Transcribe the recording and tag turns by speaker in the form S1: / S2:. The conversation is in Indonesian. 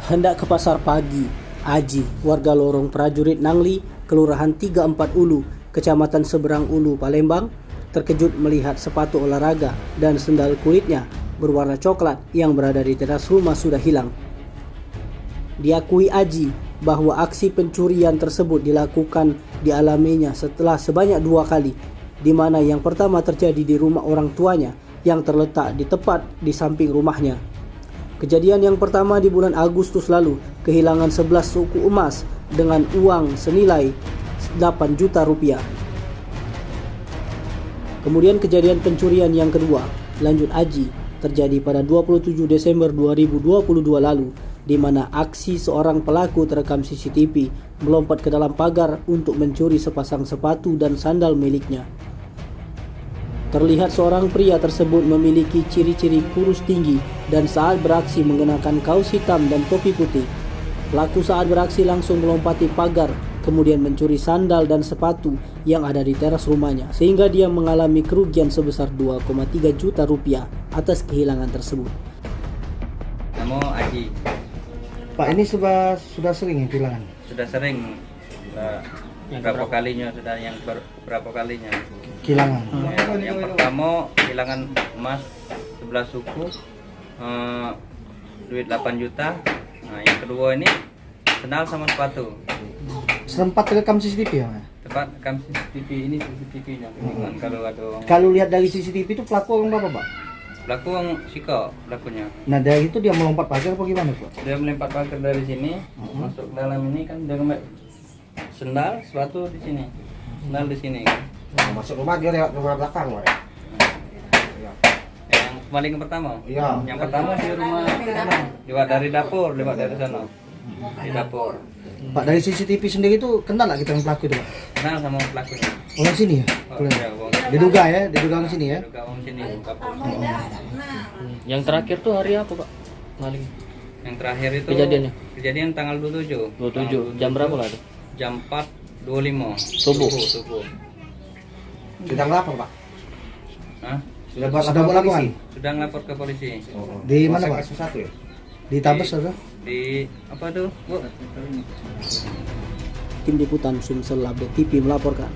S1: Hendak ke pasar pagi, Aji, warga lorong prajurit Nangli, Kelurahan 34 Ulu, Kecamatan Seberang Ulu, Palembang, terkejut melihat sepatu olahraga dan sendal kulitnya berwarna coklat yang berada di teras rumah sudah hilang. Diakui Aji bahwa aksi pencurian tersebut dilakukan dialaminya setelah sebanyak 2 kali, di mana yang pertama terjadi di rumah orang tuanya yang terletak di tepat di samping rumahnya. Kejadian yang pertama di bulan Agustus lalu, kehilangan 11 suku emas dengan uang senilai 8 juta rupiah. Kemudian kejadian pencurian yang kedua, lanjut Aji, terjadi pada 27 Desember 2022 lalu, di mana aksi seorang pelaku terekam CCTV melompat ke dalam pagar untuk mencuri sepasang sepatu dan sandal miliknya. Terlihat seorang pria tersebut memiliki ciri-ciri kurus tinggi dan saat beraksi mengenakan kaos hitam dan topi putih. Pelaku saat beraksi langsung melompati pagar, kemudian mencuri sandal dan sepatu yang ada di teras rumahnya, sehingga dia mengalami kerugian sebesar 2,3 juta rupiah atas kehilangan tersebut.
S2: Nama Aji.
S3: Pak, ini sudah sering kehilangan?
S2: Sudah sering. Berapa kalinya sudah yang berapa kalinya
S3: Kehilangan.
S2: Yang pertama kehilangan emas 11 suku, duit 8 juta. Nah, yang kedua ini sendal sama sepatu.
S3: Sempat terekam CCTV ya?
S2: Tepat rekam CCTV ini CCTV-nya.
S3: Kalau lihat dari CCTV itu pelaku orang berapa, Pak?
S2: Pelaku yang Siko pelakunya.
S3: Nah, dari itu dia melompat pagar apa gimana, Pak?
S2: Dia melempar pagar dari sini, masuk ke dalam ini kan dia ngambil sendal, sepatu di sini. Sendal di sini kan.
S4: Masuk rumah dia lewat rumah belakang, Pak.
S2: Yang paling pertama.
S4: Iya.
S2: Yang pertama di rumah lewat dari dapur, lewat dari sana. Di dapur.
S3: Pak, dari CCTV sendiri itu kenal nggak kita yang pelaku itu, Pak?
S2: Kenal sama pelakunya.
S3: Orang sini ya?
S2: Oh, iya, Bang.
S3: Diduga orang sini ya?
S2: Diduga orang sini. Dapur.
S5: Yang terakhir tuh hari apa, Pak? Maling.
S2: Yang terakhir itu kejadian tanggal 27.
S5: 27. Jam berapa lah itu?
S2: Jam 4.25
S5: Subuh.
S4: Sudah ngelapor, Pak?
S2: Hah?
S4: Sudah
S3: buat laporan?
S2: Sudah ngelapor ke polisi.
S3: Di mana, Pak?
S4: Satu ya?
S3: Di Tabes atau?
S2: Di apa tuh, Bu?
S1: Tim Liputan Sumsel Update TV melaporkan.